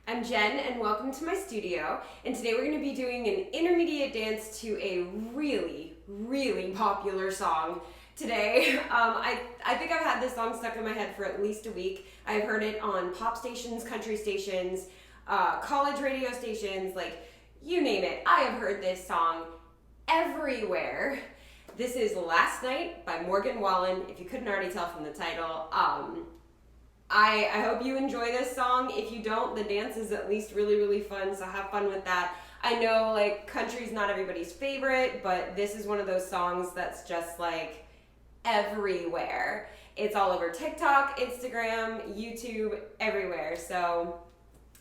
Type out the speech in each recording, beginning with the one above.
I'm Jen and welcome to my studio, and today we're going to be doing an intermediate dance to a really popular song. Today, I think I've had this song stuck in my head for at least a week. I've heard it on pop stations, country stations, college radio stations, like you name it. I have heard this song everywhere. This is Last Night by Wallen, if you couldn't already tell from the title. I hope you enjoy this song. If you don't, the dance is at least really fun, so have fun with that. I know like country's not everybody's favorite, but this is one of those songs that's just like everywhere. It's all over TikTok, Instagram, YouTube, everywhere. So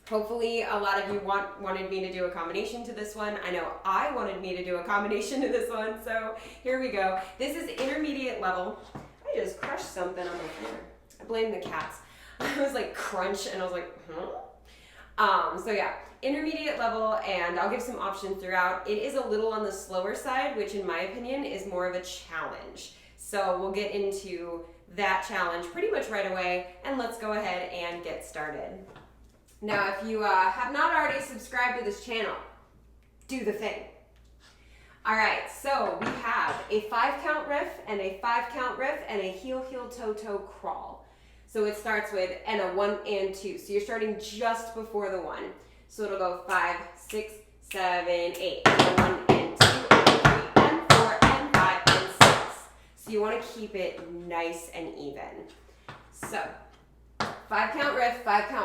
hopefully a lot of you wanted me to do a combination to this one. I know I wanted me to do a combination to this one, so here we go. This is intermediate level. I just crushed something on my finger. I blame the cats. I was like crunch and I was like, huh? So yeah, intermediate level, and I'll give some options throughout. It is a little on the slower side, which in my opinion is more of a challenge. So we'll get into that challenge pretty much right away, and let's go ahead and get started. Now, if you have not already subscribed to this channel, do the thing. All right, so we have a 5-count riff and a 5-count riff and a heel, toe, toe crawl. So it starts with and a 1 and 2. So you're starting just before the 1. So it'll go 5, 6, 7, 8. And 1 and 2 and 3 and 4 and 5 and 6. So you want to keep it nice and even. So 5-count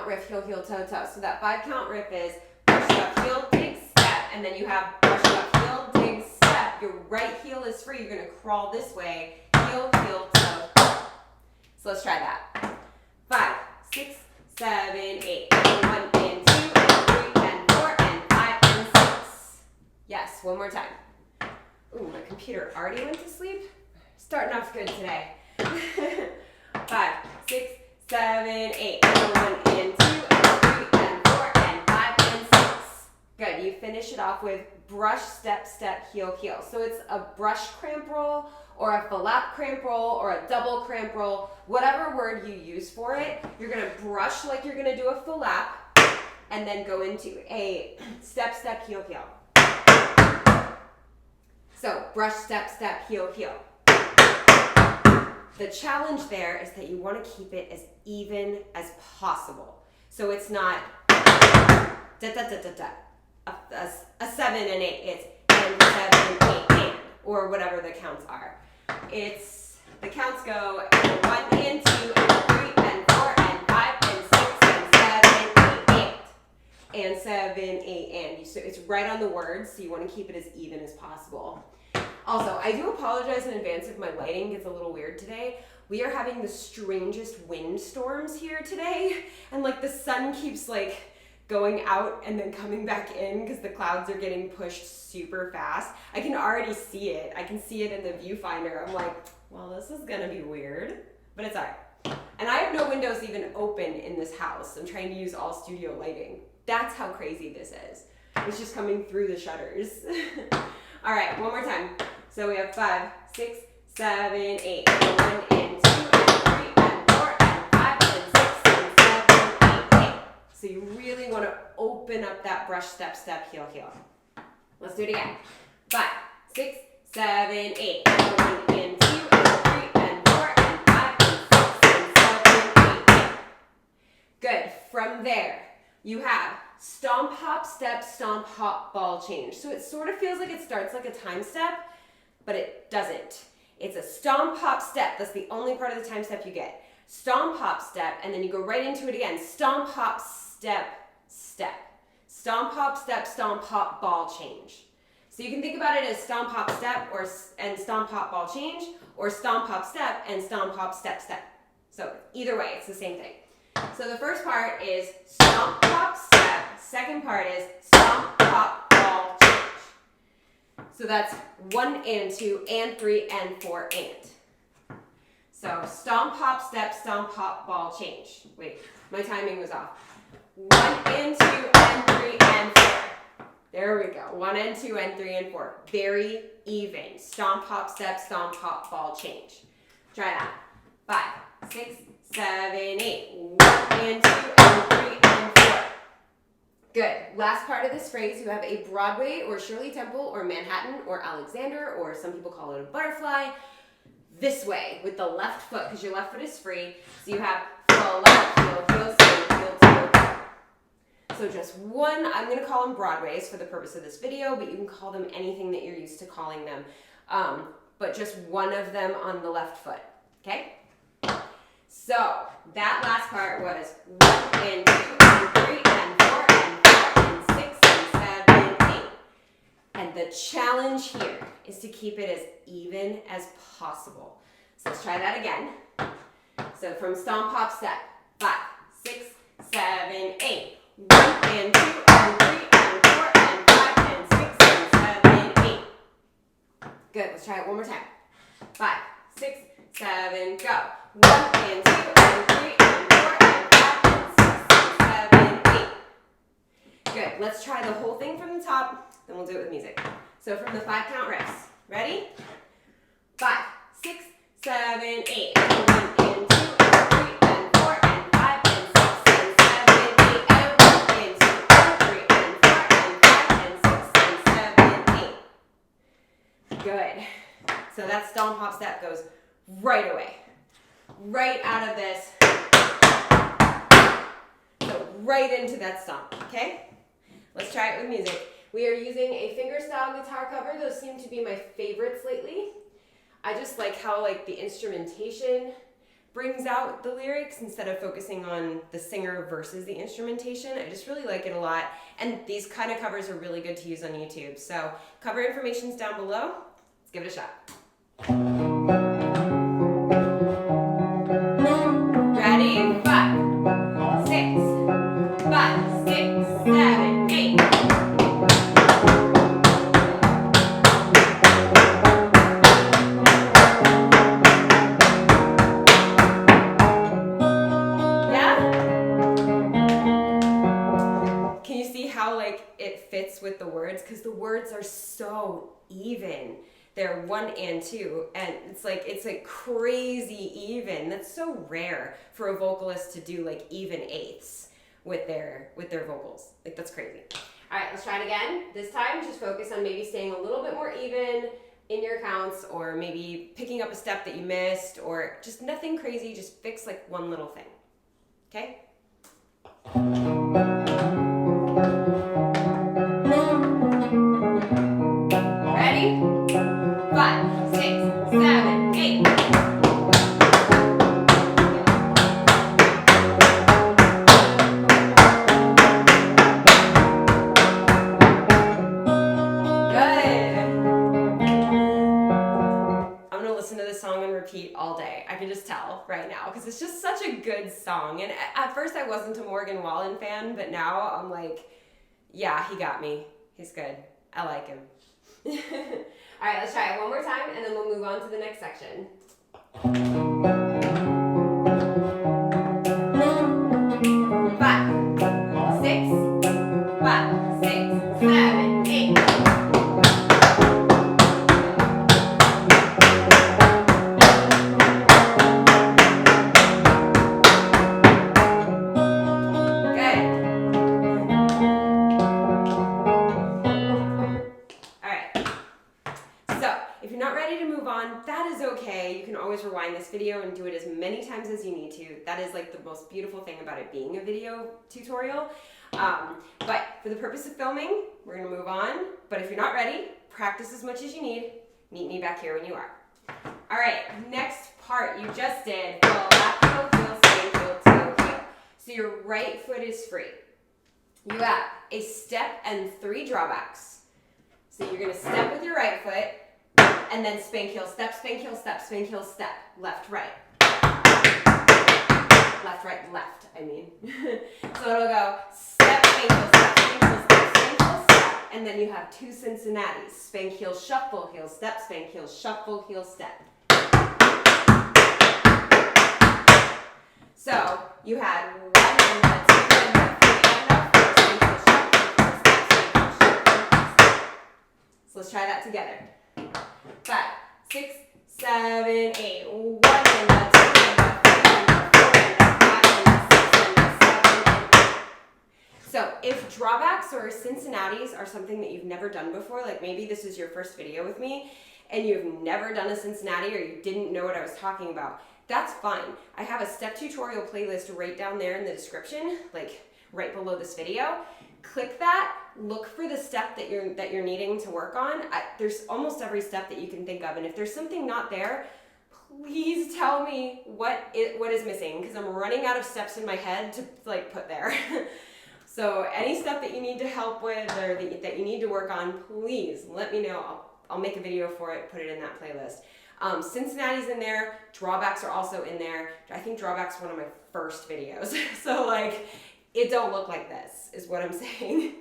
riff, heel, toe, toe. So that 5-count riff is brush up, heel, dig, step. And then you have brush up, heel, dig, step. Your right heel is free. You're going to crawl this way. Heel, toe. So let's try that. 5, 6, 7, 8. 1 and 2 and 3 and 4 and 5 and 6. Yes, one more time. Ooh, my computer already went to sleep. Starting off good today. 5, 6, 7, 8. 1 and 2 and 3 and 4 and 5 and 6. Good. You finish it off with brush, step, step, heel, heel. So it's a brush cramp roll, or a flap cramp roll, or a double cramp roll, whatever word you use for it. You're gonna brush like you're gonna do a flap, and then go into a step, step, heel, heel. So brush, step, step, heel, heel. The challenge there is that you wanna keep it as even as possible. So it's not da da da da da, a 7 and 8, it's and 7, 8, and, or whatever the counts are. It's, the counts go 1 and 2 and 3 and 4 and 5 and 6 and 7, 8, and 7, 8, and. So it's right on the words, so you want to keep it as even as possible. Also, I do apologize in advance if my lighting gets a little weird today. We are having the strangest wind storms here today, and like the sun keeps like going out and then coming back in because the clouds are getting pushed super fast. I can already see it. I can see it in the viewfinder. I'm like, well, this is gonna be weird, but it's all right. And I have no windows even open in this house. I'm trying to use all studio lighting. That's how crazy this is. It's just coming through the shutters. All right, one more time. So we have 5, 6, 7, 8, 1 and 2 and 3 and 4 and 5 and 6 and 7, 8, 8. So you really want to open up that brush, step, step, heel, heel. Let's do it again. 5, 6, 7, 8. 1 and 2 and 3 and 4 and 5 and 6 and 7, 8, 8. Good. From there, you have stomp, hop, step, stomp, hop, ball change. So it sort of feels like it starts like a time step, but it doesn't. It's a stomp, hop, step. That's the only part of the time step you get. Stomp, hop, step, and then you go right into it again. Stomp, hop, step, step. Stomp, hop, step, stomp, hop, ball change. So you can think about it as stomp, hop, step, and stomp, hop, ball change, or stomp, hop, step, and stomp, hop, step, step. So either way, it's the same thing. So the first part is stomp, hop, step. Second part is stomp, hop, ball change. So that's 1 and 2 and 3 and 4 and. So stomp, hop, step, stomp, hop, ball change. Wait, my timing was off. 1 and 2 and 3 and 4. There we go. 1 and 2 and 3 and 4. Very even. Stomp, hop, step, stomp, hop, ball change. Try that. 5, 6, 7, 8. 1 and 2 and 3 and 4. Good. Last part of this phrase, you have a Broadway or Shirley Temple or Manhattan or Alexander, or some people call it a butterfly, this way with the left foot, because your left foot is free. So you have feel left, feel swing, feel toe. So just one, I'm going to call them Broadways for the purpose of this video, but you can call them anything that you're used to calling them. But just one of them on the left foot, okay? So that last part was 1 and 2 and 3 and 4 and 5 and 6 and 7, 8. And the challenge here is to keep it as even as possible. So let's try that again. So from stomp, hop, step. 5, 6, 7, 8. 1 and 2 and 3 and 4 and 5 and 6 and 7, 8. Good. Let's try it one more time. 5, 6, 7, go. 1 and 2 and 3 and 4 and 5 and 6 and 7, 8. Good. Let's try the whole thing from the top, then we'll do it with music. So from the 5 count riffs. Ready? 5, 6, 7, 8. 1 and 2 and 3 and 4 and 5 and 6 and 7, 8. And 1 and 2 and 3 and 4 and 5 and 6 and 7, 8. Good. So that stomp, hop, step goes right away. Right out of this. So right into that stomp, okay? Let's try it with music. We are using a fingerstyle guitar cover. Those seem to be my favorites lately. I just like how the instrumentation brings out the lyrics instead of focusing on the singer versus the instrumentation. I just really like it a lot. And these kind of covers are really good to use on YouTube. So cover information's down below. Let's give it a shot. Ready? 5, 6, 5, 6, 7, 8. Yeah? Can you see how it fits with the words? Because the words are so even. They're 1 and 2, and it's like crazy even. That's so rare for a vocalist to do even eighths with their vocals. That's crazy. All right, let's try it again. This time, just focus on maybe staying a little bit more even in your counts, or maybe picking up a step that you missed, or just nothing crazy. Just fix one little thing. Okay? Ready? 5, 6, 7, 8. I'm gonna listen to this song on repeat all day. I can just tell right now because it's just such a good song. And at first I wasn't a Morgan Wallen fan, but now I'm like, yeah, he got me. He's good. I like him. All right, let's try it one more time, and then we'll move on to the next section. 5, 6, 5, 6, 7, 8. If you're not ready to move on, that is okay. You can always rewind this video and do it as many times as you need to. That is the most beautiful thing about it being a video tutorial. But for the purpose of filming, we're gonna move on. But if you're not ready, practice as much as you need. Meet me back here when you are. All All right, next part you just did. Well, lap, heel, heel, spank, heel, toe, heel. So your right foot is free. You have a step and 3 drawbacks. So you're going to step with your right foot, and then spank, heel, step, spank, heel, step, spank, heel, step. Left, right. Left, right, left, I mean. So it'll go step, spank, heel, step, spank, heel, step, spank, heel, step. And then you have 2 Cincinnatis. Spank, heel, shuffle, heel, step, spank, heel, shuffle, heel, step. So you had 1 and a 2 and a 3 and a 4. Spank, heel, shuffle, heel, step, spank, heel, shuffle, heel, step. So let's try that together. 5, 6, 7, 8. 1 and a 2 and a 3 and a 4 and a 5 and a 6 and a 7 and 8. So if drawbacks or Cincinnatis are something that you've never done before, like maybe this is your first video with me and you've never done a Cincinnati or you didn't know what I was talking about, that's fine. I have a step tutorial playlist right down there in the description, like right below this video. Click that, look for the step that you're needing to work on. There's almost every step that you can think of, and if there's something not there, please tell me what is missing, because I'm running out of steps in my head to like put there. So any step that you need to help with or that you need to work on, please let me know. I'll make a video for it, put it in that playlist. Cincinnati's in there, drawbacks are also in there. I think drawbacks is one of my first videos. So like, it don't look like this, is what I'm saying.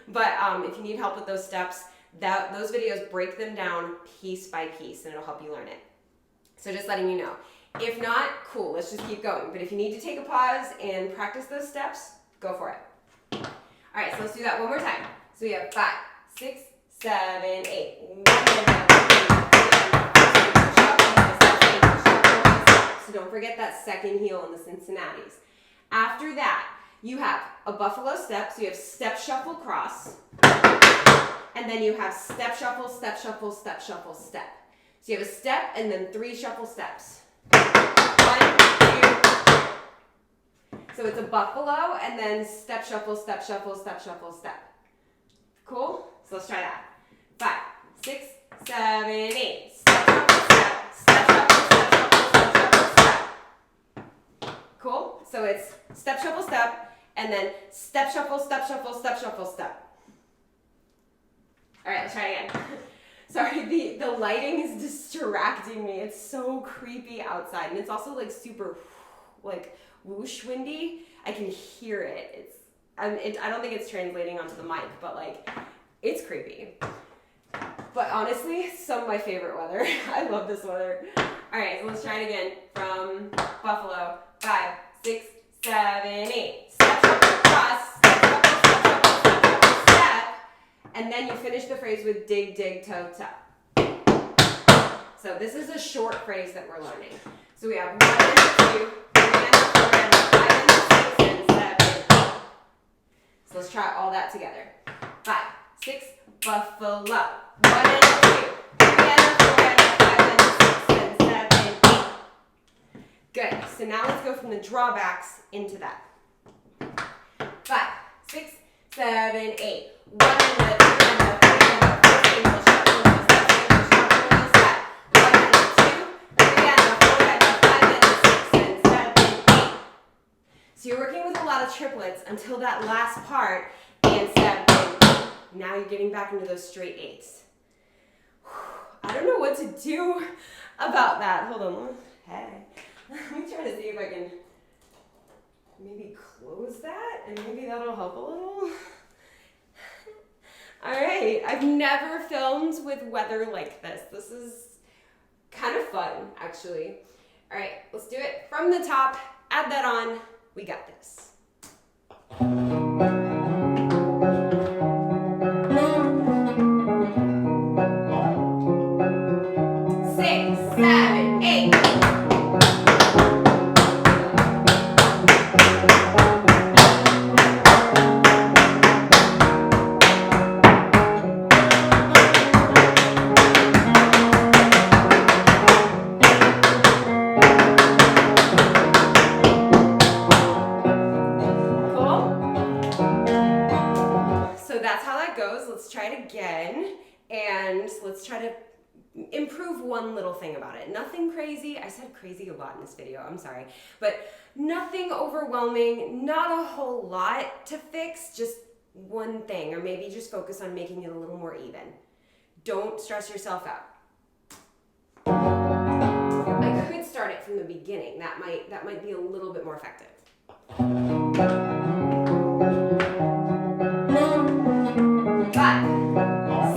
But if you need help with those steps, those videos break them down piece by piece and it'll help you learn it. So just letting you know. If not, cool, let's just keep going. But if you need to take a pause and practice those steps, go for it. All right, so let's do that one more time. So we have 5, 6, 7, 8. 1 and a 3, so don't forget that second heel in the Cincinnatis. After that, you have a buffalo step, so you have step, shuffle, cross. And then you have step, shuffle, step, shuffle, step, shuffle, step. So you have a step and then 3 shuffle steps. 1, 2. So it's a buffalo and then step, shuffle, step, shuffle, step, shuffle, step. Cool? So let's try that. 5, 6, 7, 8. Step, shuffle, step, step, shuffle, step, shuffle, step, shuffle, step. Cool? So it's step, shuffle, step, and then step, shuffle, step, shuffle, step, shuffle, step. All right, let's try again. Sorry, the lighting is distracting me. It's so creepy outside, and it's also like super, like whoosh windy. I can hear it. I don't think it's translating onto the mic, but like, it's creepy. But honestly, some of my favorite weather. I love this weather. All right, so let's try it again from Buffalo. 5, 6, 7, 8. Step, shuffle, cross. Step, shuffle, step, shuffle, step, shuffle, step. And then you finish the phrase with dig, dig, toe, toe. So this is a short phrase that we're learning. So we have 1 and 2, 3 and 4 and 5 and 6 and 7. So let's try all that together. 5, 6, buffalo. 1 and 2, 3 and 4 and 5 and 6 and 7, 8. Good. So now let's go from the drawbacks into that. 5, 6, 7, 8. 1 and 2 and 3 and 4 single shuffle, heel step, single shuffle, heel step. 1 and 2, 3 and 4 and 5 and 6 and 7, 8. So you're working with a lot of triplets until that last part and 7. Now you're getting back into those straight 8s. I don't know what to do about that. Hold on. Hey. Let me try to see if I can maybe close that and maybe that'll help a little. All right. I've never filmed with weather like this. This is kind of fun, actually. All right. Let's do it from the top. Add that on. We got this. 6, 7, 8. improve one little thing about it. Nothing crazy. I said crazy a lot in this video, I'm sorry. But nothing overwhelming, not a whole lot to fix, just one thing, or maybe just focus on making it a little more even. Don't stress yourself out. I could start it from the beginning. That might be a little bit more effective. 5,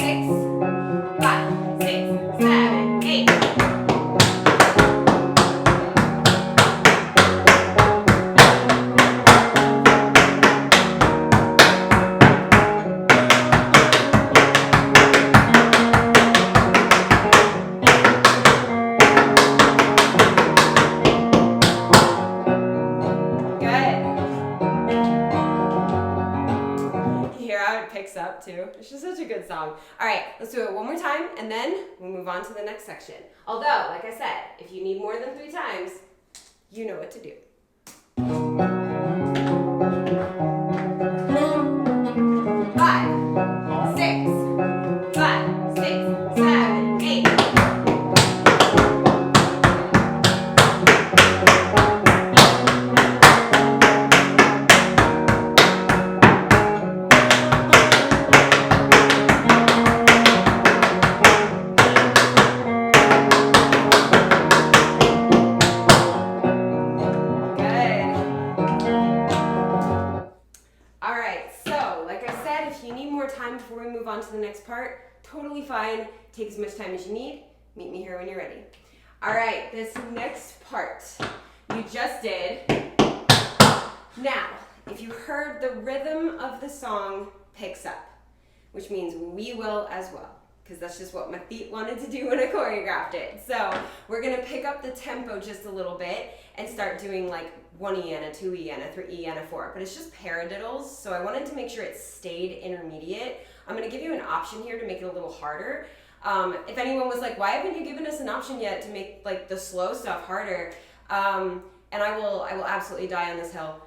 6, 5, 6, 7, 8. Up too. It's just such a good song. All right, let's do it one more time and then we'll move on to the next section. Although, like I said, if you need more than 3 times, you know what to do. 5, 6, 5, 6, 7, 8. Before we move on to the next part, totally fine. Take as much time as you need. Meet me here when you're ready. All right, this next part you just did. Now, if you heard the rhythm of the song picks up, which means we will as well, because that's just what my feet wanted to do when I choreographed it. So we're gonna pick up the tempo just a little bit and start doing like 1E and a 2E and a 3E and a 4, but it's just paradiddles, so I wanted to make sure it stayed intermediate. I'm going to give you an option here to make it a little harder. If anyone was like, why haven't you given us an option yet to make like the slow stuff harder? And I will absolutely die on this hill.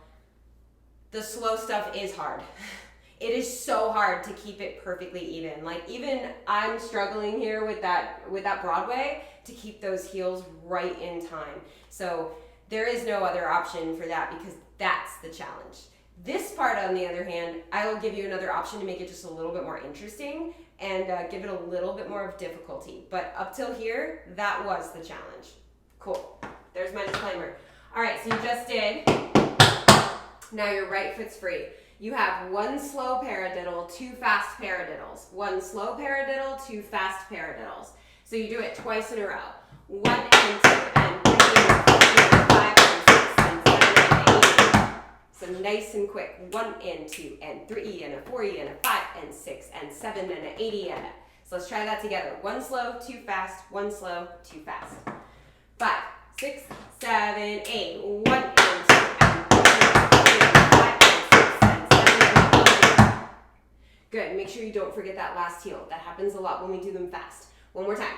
The slow stuff is hard. It is so hard to keep it perfectly even. Like even I'm struggling here with that Broadway to keep those heels right in time. So there is no other option for that because that's the challenge. This part, on the other hand, I will give you another option to make it just a little bit more interesting and give it a little bit more of difficulty. But up till here, that was the challenge. Cool. There's my disclaimer. All right, so you just did. Now your right foot's free. You have 1 slow paradiddle, 2 fast paradiddles. 1 slow paradiddle, 2 fast paradiddles. So you do it twice in a row. 1 and 2 and 3 and 4 and 5 and 6 and 7 and 8. So nice and quick. 1 and 2 and 3 and a 4E and a 5 and 6 and 7 and an 8E and a. So let's try that together. 1 slow, 2 fast, 1 slow, 2 fast. 5, 6, 7, 8. 1 and 2 and 3 and 4 and 5 and 6 and 7 and 8. Good. Make sure you don't forget that last heel. That happens a lot when we do them fast. One more time.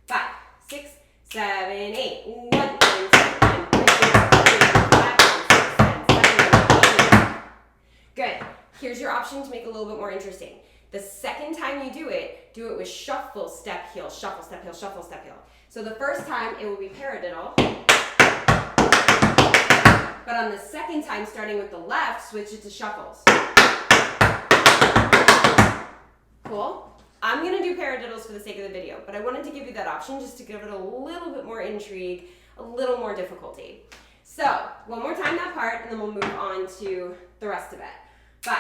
5, 6, 7, 8. 1 and 2 and 3 and 4 and 5 and 6 and 7 and 8. Good. Here's your option to make it a little bit more interesting. The second time you do it with shuffle, step, heel, shuffle, step, heel, shuffle, step, heel. So the first time it will be paradiddle. But on the second time, starting with the left, switch it to shuffles. Cool? I'm going to do paradiddles for the sake of the video, but I wanted to give you that option just to give it a little bit more intrigue, a little more difficulty. So, one more time that part, and then we'll move on to the rest of it. 5,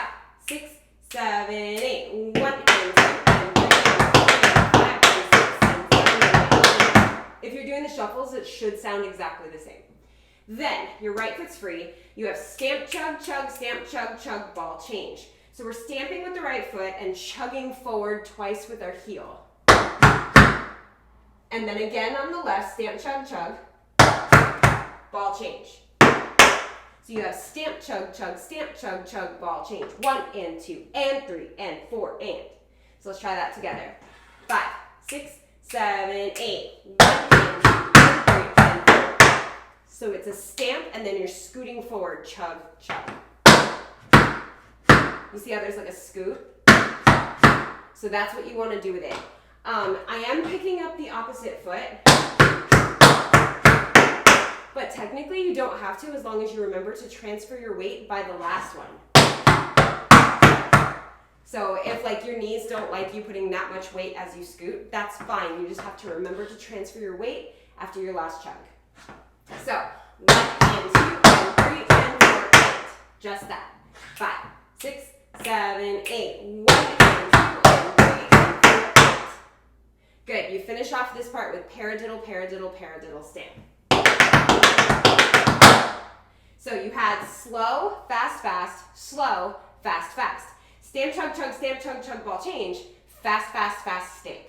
6, 7, 8. 1 and 2 and 3 and 4 and 5 and 6 and 7 and 8. If you're doing the shuffles, it should sound exactly the same. Then, your right foot's free. You have stamp, chug, chug, stamp, chug, chug, ball, change. So we're stamping with the right foot and chugging forward twice with our heel. And then again on the left, stamp, chug, chug, ball, change. So you have stamp, chug, chug, stamp, chug, chug, ball, change. 1 and 2 and 3 and 4 and. So let's try that together. 5, 6, 7, 8. 1 and 2 and 3 and 4. So it's a stamp and then you're scooting forward, chug, chug. You see how there's like a scoot? So that's what you want to do with it. I am picking up the opposite foot, but technically you don't have to as long as you remember to transfer your weight by the last one. So if like your knees don't like you putting that much weight as you scoot, that's fine. You just have to remember to transfer your weight after your last chug. So 1 and 2 and 3 and 4 and just that. 5, 6, 7, 8. 1 and 2 and 3 and 4 and. Good. You finish off this part with paradiddle, paradiddle, paradiddle stamp. So you had slow, fast, fast, slow, fast, fast. Stamp, chug, chug, stamp, chug, chug, ball change, fast, fast, fast, stamp.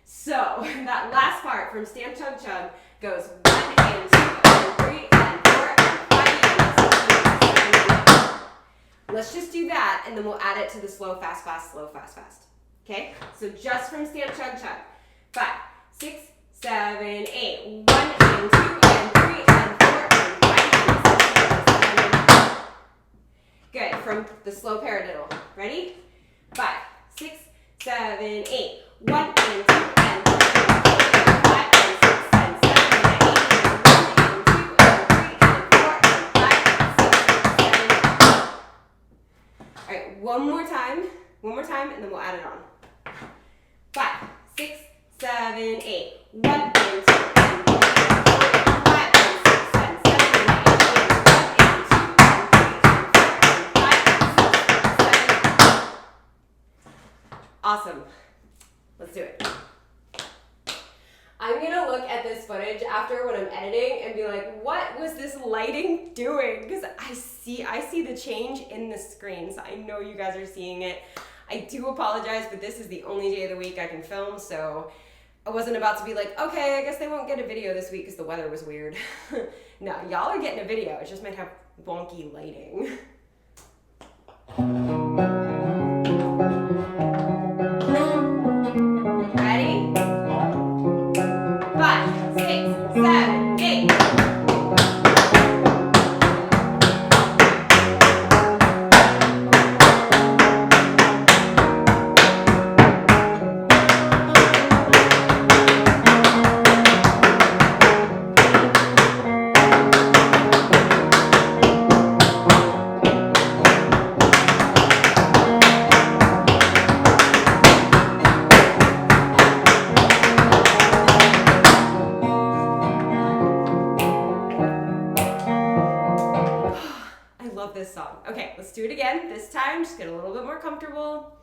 So that last part from stamp, chug, chug goes 1 and 2 and 3 and 4 and 5 and 6 and 7. Let's just do that and then we'll add it to the slow, fast, fast, slow, fast, fast. Okay? So just from stamp, chug, chug. 5, 6, 7, 8. 1 and 2 and 3 and 4 and 5 and 6 and 7. Good. From the slow paradiddle. Ready? 5, 6, 7, 8. 1 and 2 and 3 and 4 and 5 and 6 and 7 and 8 and 1 and 2 and 3 and 4 and 5 and 6 and 7. All right, one more time, and then we'll add it on. 5, 6, 7, 8. 1 and 2 and 3 and 4 and 5 and 6 and 7 and 8 and 1 and 2 and 3 and 4 and 5 and 6 and 7. Awesome. Let's do it. I'm gonna look at this footage after when I'm editing and be like, what was this lighting doing? Because I see the change in the screen, so I know you guys are seeing it. I do apologize, but this is the only day of the week I can film, so I wasn't about to be like, okay, I guess they won't get a video this week because the weather was weird. No, y'all are getting a video. It just might have wonky lighting. Ready? 5, 6, 7, 8. This song. Okay, let's do it again. This time, just get a little bit more comfortable.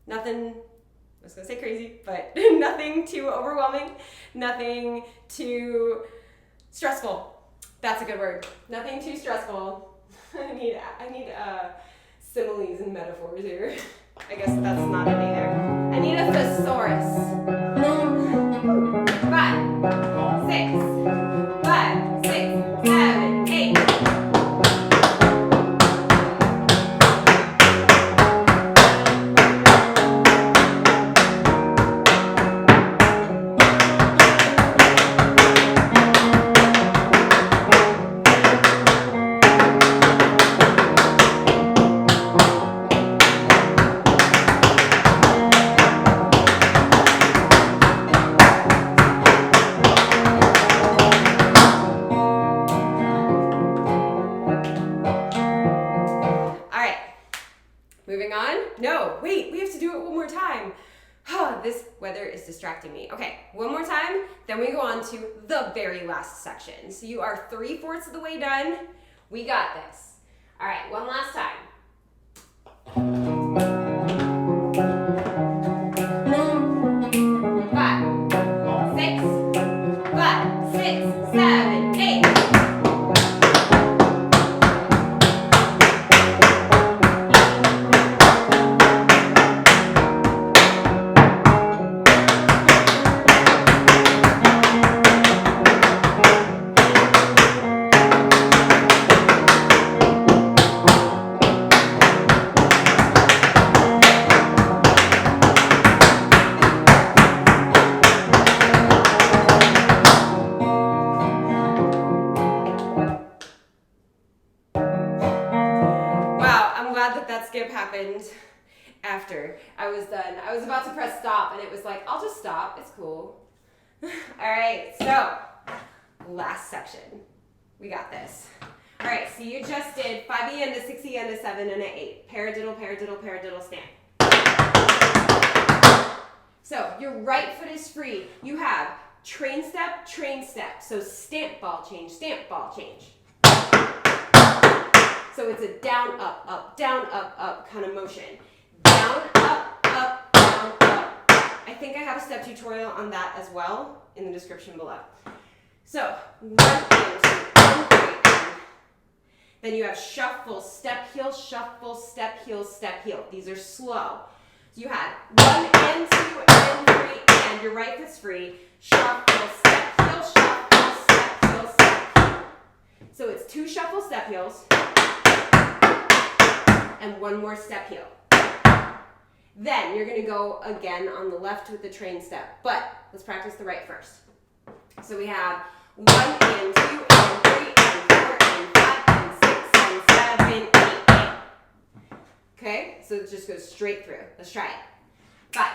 Nothing, I was gonna say crazy, but nothing too overwhelming, nothing too stressful. That's a good word. Nothing too stressful. I need similes and metaphors here. I guess that's not it either. I need a thesaurus. 5, 6, 5, 6, 7, 8. Moving on. No, wait, we have to do it one more time. This weather is distracting me. Okay, one more time, then we go on to the very last section. So you are 3/4 of the way done. We got this. All right, one last time. 5, 6, 5, 6, 7, 8. Skip happened. after I was done. I was about to press stop and it was like, I'll just stop, it's cool. All right, so last section. We got this. All right, so you just did 5E and a 6E and a 7 and an 8. Paradiddle, paradiddle, paradiddle, stamp. So your right foot is free. You have train step, so stamp, ball change, So it's a down, up, down, up kind of motion. Down, up, down, up. I think I have a step tutorial on that as well in the description below. So 1 and 2, 1, 3, and. Then you have shuffle, step, heel, shuffle, step, heel, step, heel. These are slow. So you had 1 and 2 and 3 and your right foot's free. Shuffle, step, heel, shuffle, step, heel, step, heel. So it's 2 shuffle step heels and 1 more step heel. Then you're going to go again on the left with the train step, but let's practice the right first. So we have 1 and 2 and 3 and 4 and 5 and 6 and 7, 8. Okay, so it just goes straight through. Let's try it. 5,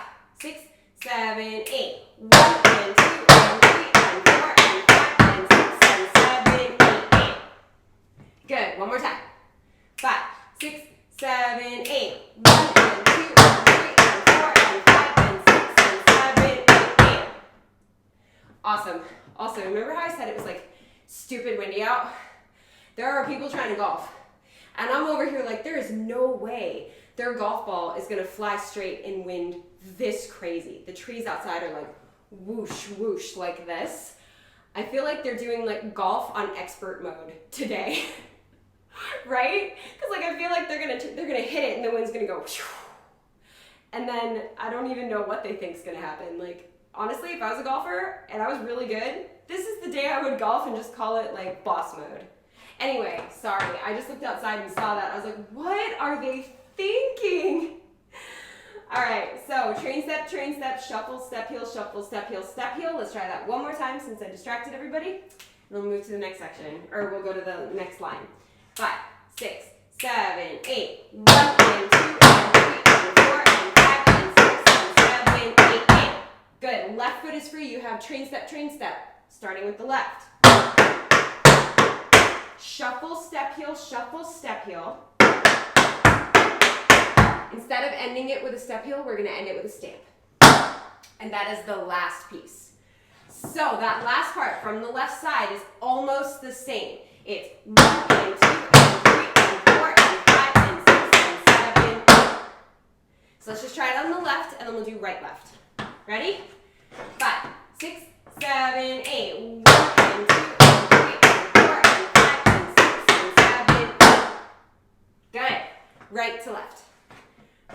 6, 7, 8. 1 and 2 and 3 and 4 and 5 and 6 and 7, 8. Good. One more time. 5, 6, 7, 8. 1 and 2 and 3 and 4 and 5 and 6 and 7, 8. Awesome. Also, remember how I said it was like stupid windy out? There are people trying to golf. And I'm over here like, there is no way their golf ball is going to fly straight in wind this crazy. The trees outside are like whoosh, whoosh like this. I feel like they're doing like golf on expert mode today. Right? Because like I feel like they're gonna hit it and the wind's gonna go and then I don't even know what they think is gonna happen. Like honestly, if I was a golfer and I was really good, this is the day I would golf and just call it like boss mode. Anyway, sorry, I just looked outside and saw that. I was like, what are they thinking? All right, so train step, shuffle, step heel, shuffle, step heel, step heel. Let's try that one more time since I distracted everybody. And we'll move to the next section, or we'll go to the next line. 5, 6, 7, 8. 1 and 2 and 3 and 4 and 5 and 6 and 7, 8, 8. Good. Left foot is free. You have train step, starting with the left. Shuffle, step, heel, shuffle, step, heel. Instead of ending it with a step heel, we're going to end it with a stamp. And that is the last piece. So that last part from the left side is almost the same. It's 1 and 2 and 3 and 4 and 5 and 6 and 7, 8. So let's just try it on the left and then we'll do right left. Ready? 5, 6, 7, 8. 1 and 2 and 3 and 4 and 5 and 6 and 7, 8. Good. Right to left.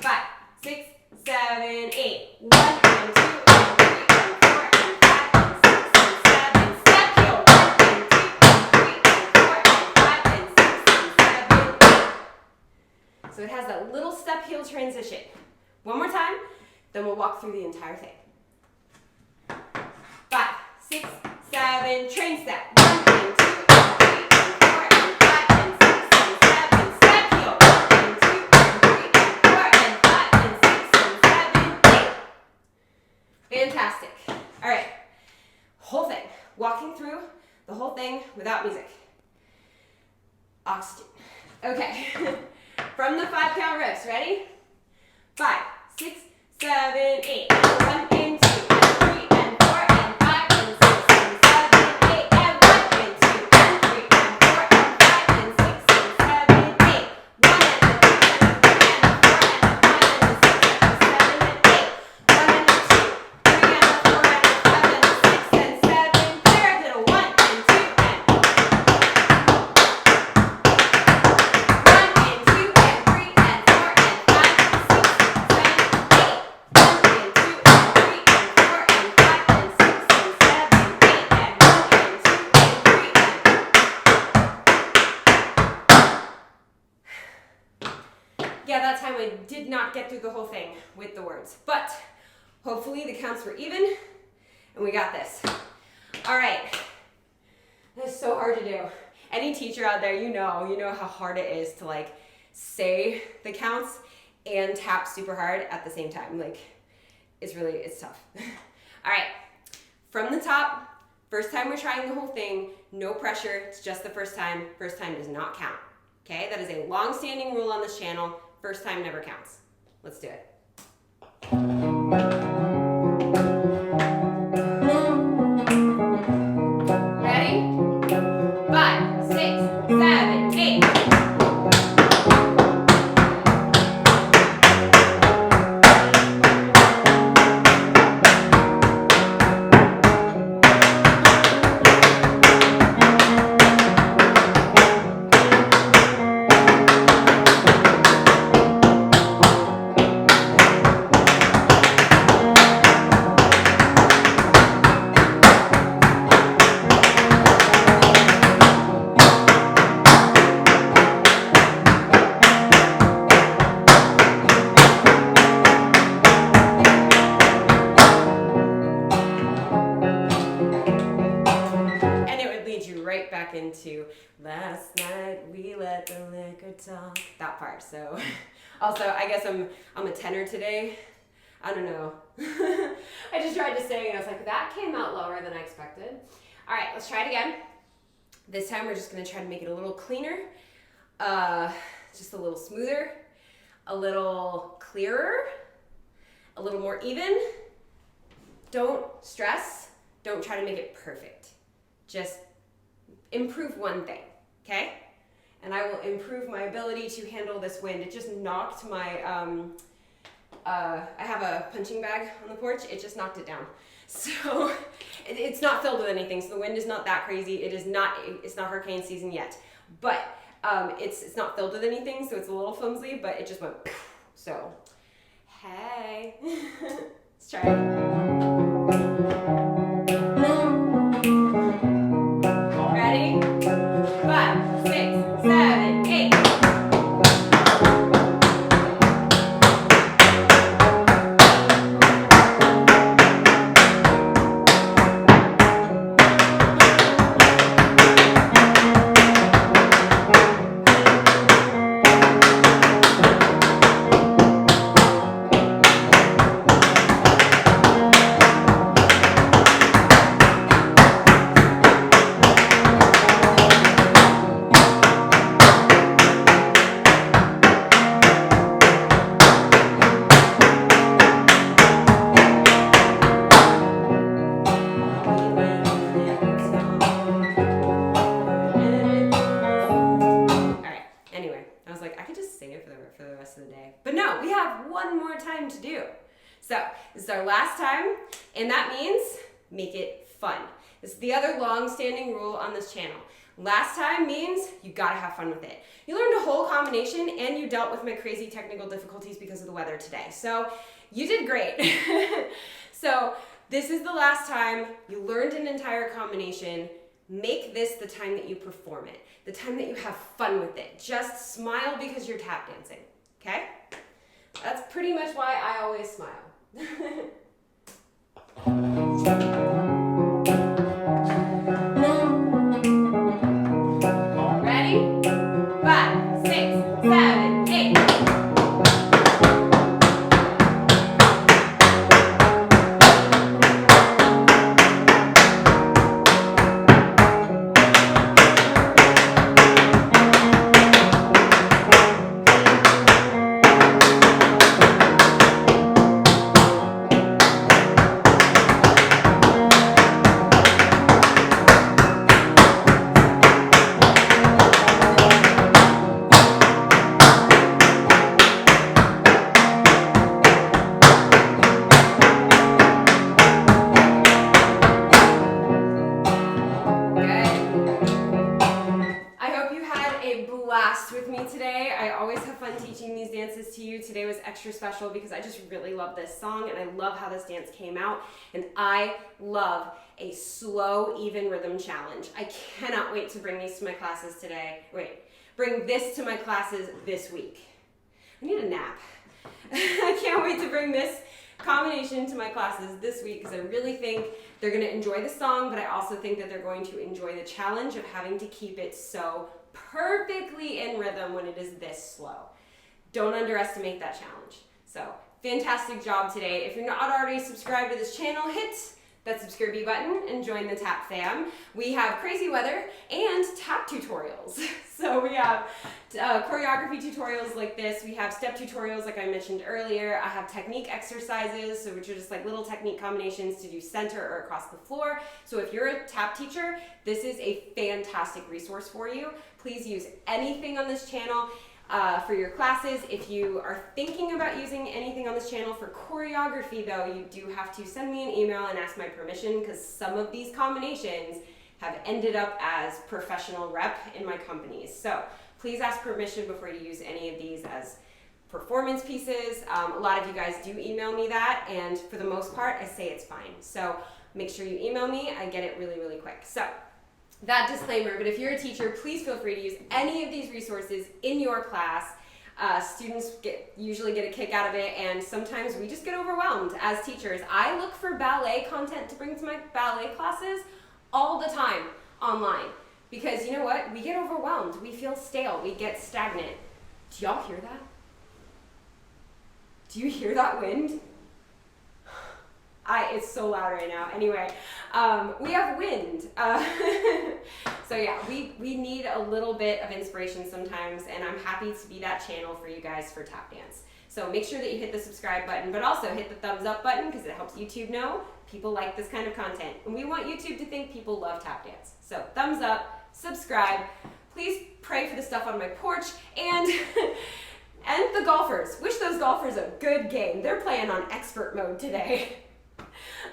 5, 6, 7, 8. 1 and 2 and 3 and 4 and 5 and 6 and 7. Step heel. 1 and 2 and 3 and 4 and 5 and 6 and 7, 8. So it has that little step heel transition. One more time, then we'll walk through the entire thing. 5, 6, 7, train step. 1 and 2 and 3 and 4 and 5 and 6 and 7. Step heel. 1 and 2 and 3 and 4 and 5 and 6 and 7, 8. Fantastic. All right. Whole thing. Walking through the whole thing without music. Oxygen. Okay. From the 5 count riffs. Ready? 5, 6, 7, 8. 1 and 2 and 3 and 4 and 5 and 6 and 7, 8. And 1 and 2 and 3 and 4 and 5 and 6 and 7, 8. 1 and a 3 and a 4 and a 5 and a 6 and 7 and 8. 1 and a 2, 3 and a 4 and a 5 and a 6 and 7. Paradiddle. 1 and 2 and 1 and 2 and 3 and 4 and 5 and 6 and 7, 8. 1 and 2 and 3 and 4 and 5 and 6 and 7, 8. And 1 and 2 and 3 and. Yeah, that time I did not get through the whole thing with the words, but hopefully the counts were even and we got this. All right. That's so hard to do. Any teacher out there, you know how hard it is to like say the counts and tap super hard at the same time. Like, it's tough. All right, from the top, first time we're trying the whole thing, no pressure, it's just the first time. First time does not count, okay? That is a long-standing rule on this channel. First time never counts. Let's do it. Ready? 5, 6, 7, 8. Right back into last night we let the liquor talk, that part. So also I guess I'm a tenor today. I don't know. I just tried to sing and I was like, that came out lower than I expected. All right, let's try it again. This time we're just gonna try to make it a little cleaner, just a little smoother, a little clearer, a little more even. Don't stress, don't try to make it perfect. Just improve one thing, okay? And I will improve my ability to handle this wind. It just knocked my, I have a punching bag on the porch, it just knocked it down. So it's not filled with anything, so the wind is not that crazy. It's not hurricane season yet. But it's not filled with anything, so it's a little flimsy, but it just went, so, hey. Let's try it. Ready? 5, 6, 7, 8. To do. So this is our last time, and that means make it fun. This is the other long-standing rule on this channel. Last time means you gotta have fun with it. You learned a whole combination and you dealt with my crazy technical difficulties because of the weather today. So you did great. So this is the last time. You learned an entire combination. Make this the time that you perform it, the time that you have fun with it. Just smile because you're tap dancing, okay? That's pretty much why I always smile. Ready? 5, 6, 7, 8. With me today. I always have fun teaching these dances to you. Today was extra special because I just really love this song and I love how this dance came out, and I love a slow, even rhythm challenge. I cannot wait to bring these to my classes today. Bring this to my classes this week. I need a nap. I can't wait to bring this combination to my classes this week because I really think they're going to enjoy the song, but I also think that they're going to enjoy the challenge of having to keep it so perfectly in rhythm when it is this slow. Don't underestimate that challenge. So, fantastic job today. If you're not already subscribed to this channel, hit that subscribe button and join the tap fam. We have crazy weather and tap tutorials. So we have choreography tutorials like this. We have step tutorials like I mentioned earlier. I have technique exercises, so which are just like little technique combinations to do center or across the floor. So if you're a tap teacher, this is a fantastic resource for you. Please use anything on this channel for your classes. If you are thinking about using anything on this channel for choreography though, you do have to send me an email and ask my permission, because some of these combinations have ended up as professional rep in my companies. So please ask permission before you use any of these as performance pieces. A lot of you guys do email me that, and for the most part I say it's fine. So make sure you email me. I get it really, really quick. So that disclaimer, but if you're a teacher, please feel free to use any of these resources in your class. Students usually get a kick out of it, and sometimes we just get overwhelmed as teachers. I look for ballet content to bring to my ballet classes all the time online, because you know what? We get overwhelmed, we feel stale, we get stagnant. Do y'all hear that? Do you hear that wind? It's so loud right now. Anyway, we have wind. So yeah, we need a little bit of inspiration sometimes, and I'm happy to be that channel for you guys for tap dance. So make sure that you hit the subscribe button, but also hit the thumbs up button, because it helps YouTube know people like this kind of content. And we want YouTube to think people love tap dance. So thumbs up, subscribe. Please pray for the stuff on my porch, and and the golfers. Wish those golfers a good game. They're playing on expert mode today.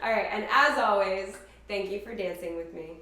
All right, and as always, thank you for dancing with me.